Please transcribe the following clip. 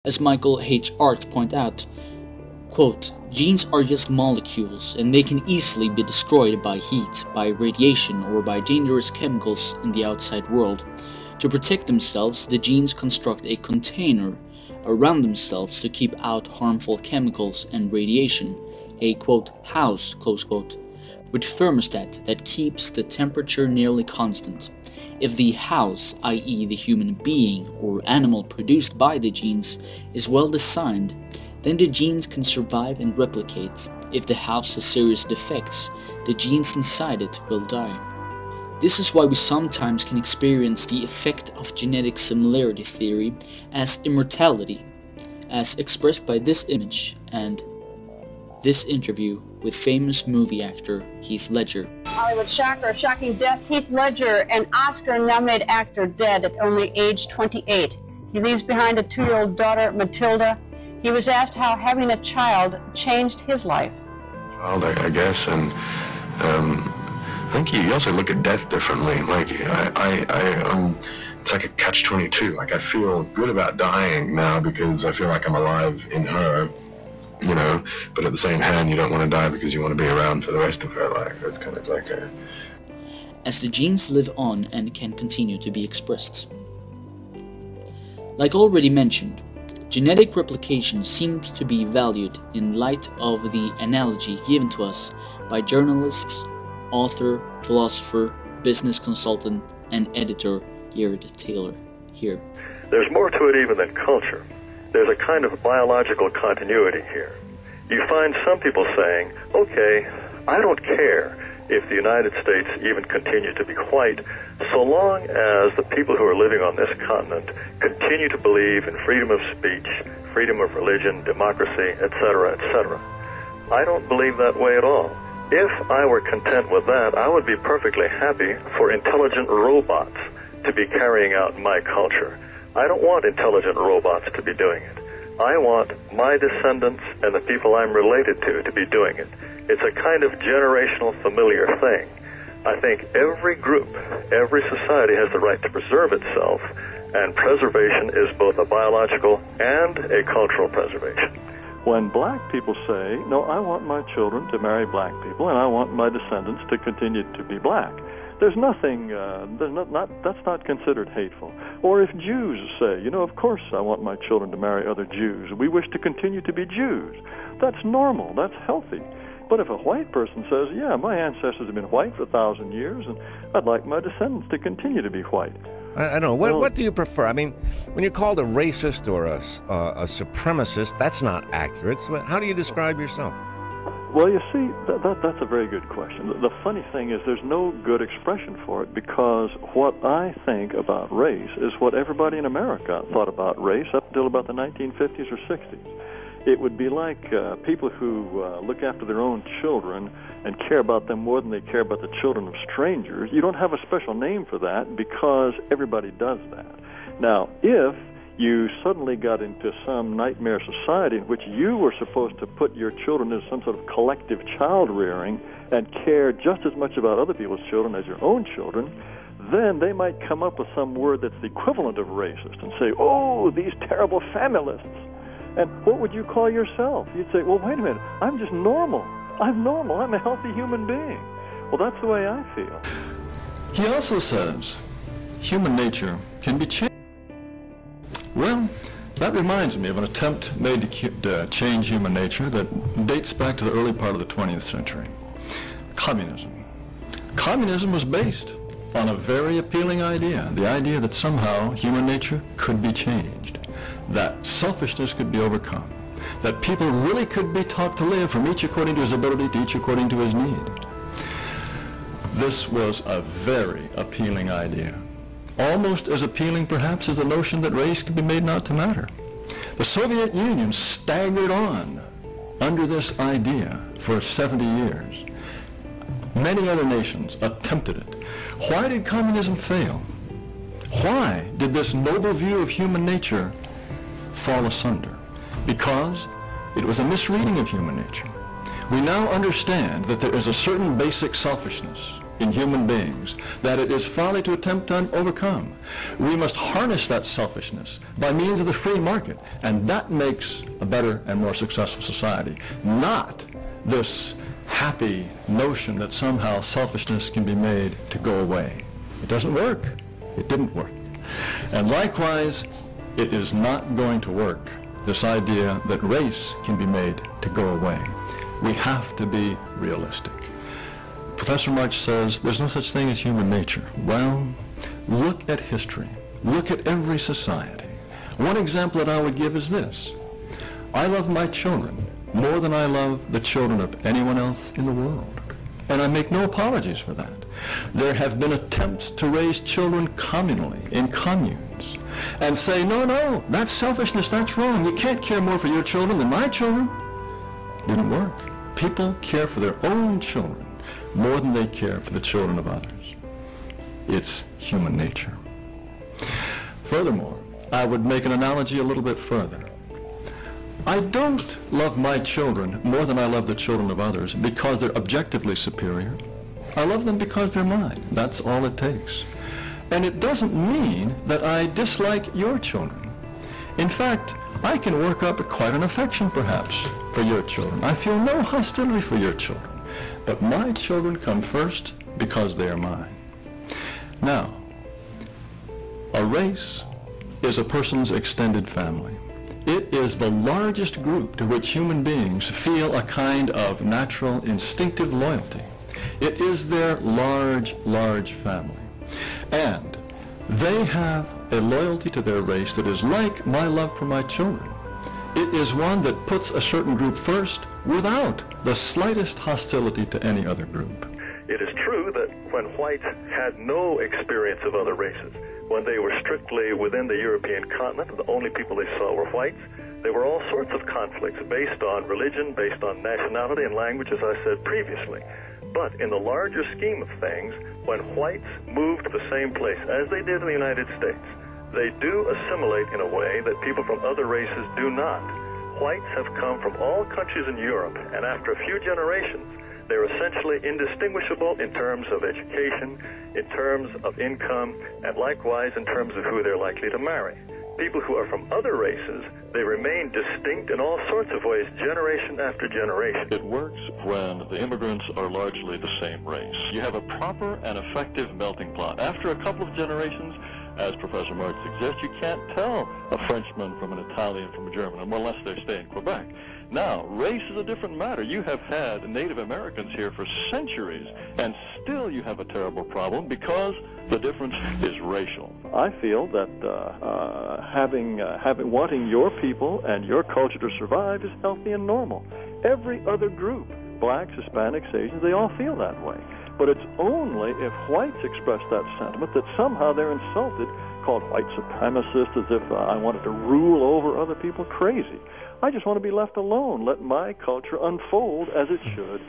As Michael H. Art pointed out, quote, genes are just molecules and they can easily be destroyed by heat, by radiation, or by dangerous chemicals in the outside world. To protect themselves, the genes construct a container around themselves to keep out harmful chemicals and radiation, a quote, house, close quote, with thermostat that keeps the temperature nearly constant. If the house, i.e. the human being or animal produced by the genes, is well designed, then the genes can survive and replicate. If the house has serious defects, the genes inside it will die. This is why we sometimes can experience the effect of genetic similarity theory as immortality, as expressed by this image and this interview with famous movie actor Heath Ledger. Hollywood shocker, shocking death. Heath Ledger, an Oscar-nominated actor, dead at only age 28. He leaves behind a 2-year-old daughter, Matilda. He was asked how having a child changed his life. Child, I guess, and I think you also look at death differently. Like, it's like a catch-22. Like, I feel good about dying now because I feel like I'm alive in her. You know, but at the same hand, you don't want to die because you want to be around for the rest of her life. It's kind of like a... As the genes live on and can continue to be expressed. Like already mentioned, genetic replication seems to be valued in light of the analogy given to us by journalists, author, philosopher, business consultant, and editor Jared Taylor here. There's more to it even than culture. There's a kind of biological continuity here. You find some people saying, okay, I don't care if the United States even continue to be white, so long as the people who are living on this continent continue to believe in freedom of speech, freedom of religion, democracy, etc., etc. I don't believe that way at all. If I were content with that, I would be perfectly happy for intelligent robots to be carrying out my culture. I don't want intelligent robots to be doing it. I want my descendants and the people I'm related to be doing it. It's a kind of generational familiar thing. I think every group, every society has the right to preserve itself, and preservation is both a biological and a cultural preservation. When black people say, no, I want my children to marry black people and I want my descendants to continue to be black, there's nothing, that's not considered hateful. Or if Jews say, you know, of course I want my children to marry other Jews. We wish to continue to be Jews. That's normal. That's healthy. But if a white person says, yeah, my ancestors have been white for 1,000 years, and I'd like my descendants to continue to be white. I don't know. What do you prefer? I mean, when you're called a racist or a supremacist, that's not accurate. So how do you describe yourself? Well, you see, that's a very good question. The funny thing is there's no good expression for it because what I think about race is what everybody in America thought about race up until about the 1950s or 60s. It would be like people who look after their own children and care about them more than they care about the children of strangers. You don't have a special name for that because everybody does that. Now, if you suddenly got into some nightmare society in which you were supposed to put your children into some sort of collective child rearing and care just as much about other people's children as your own children, then they might come up with some word that's the equivalent of racist and say, oh, these terrible familists. And what would you call yourself? You'd say, well, wait a minute, I'm just normal. I'm normal. I'm a healthy human being. Well, that's the way I feel. He also says human nature can be changed. Well, that reminds me of an attempt made to change human nature that dates back to the early part of the 20th century. Communism. Communism was based on a very appealing idea, the idea that somehow human nature could be changed, that selfishness could be overcome, that people really could be taught to live from each according to his ability to each according to his need. This was a very appealing idea. Almost as appealing, perhaps, as the notion that race could be made not to matter. The Soviet Union staggered on under this idea for 70 years. Many other nations attempted it. Why did communism fail? Why did this noble view of human nature fall asunder? Because it was a misreading of human nature. We now understand that there is a certain basic selfishness in human beings that it is folly to attempt to overcome. We must harness that selfishness by means of the free market, and that makes a better and more successful society, not this happy notion that somehow selfishness can be made to go away. It doesn't work. It didn't work. And likewise, it is not going to work, this idea that race can be made to go away. We have to be realistic. Professor March says there's no such thing as human nature. Well, look at history. Look at every society. One example that I would give is this. I love my children more than I love the children of anyone else in the world. And I make no apologies for that. There have been attempts to raise children communally, in communes, and say, no, that's selfishness, that's wrong. You can't care more for your children than my children. Didn't work. People care for their own children more than they care for the children of others. It's human nature. Furthermore, I would make an analogy a little bit further. I don't love my children more than I love the children of others because they're objectively superior. I love them because they're mine. That's all it takes. And it doesn't mean that I dislike your children. In fact, I can work up quite an affection, perhaps, for your children. I feel no hostility for your children. But my children come first because they are mine. Now, a race is a person's extended family. It is the largest group to which human beings feel a kind of natural, instinctive loyalty. It is their large family. And they have a loyalty to their race that is like my love for my children. It is one that puts a certain group first without the slightest hostility to any other group. It is true that when whites had no experience of other races, when they were strictly within the European continent, the only people they saw were whites, there were all sorts of conflicts based on religion, based on nationality and language, as I said previously. But in the larger scheme of things, when whites moved to the same place, as they did in the United States, they do assimilate in a way that people from other races do not. Whites have come from all countries in Europe, and after a few generations, they're essentially indistinguishable in terms of education, in terms of income, and likewise in terms of who they're likely to marry. People who are from other races, they remain distinct in all sorts of ways, generation after generation. It works when the immigrants are largely the same race. You have a proper and effective melting pot. After a couple of generations, as Professor March suggests, you can't tell a Frenchman from an Italian from a German, unless they stay in Quebec. Now, race is a different matter. You have had Native Americans here for centuries, and still you have a terrible problem because the difference is racial. I feel that wanting your people and your culture to survive is healthy and normal. Every other group, blacks, Hispanics, Asians, they all feel that way. But it's only if whites express that sentiment that somehow they're insulted, called white supremacists, as if I wanted to rule over other people. Crazy. I just want to be left alone. Let my culture unfold as it should.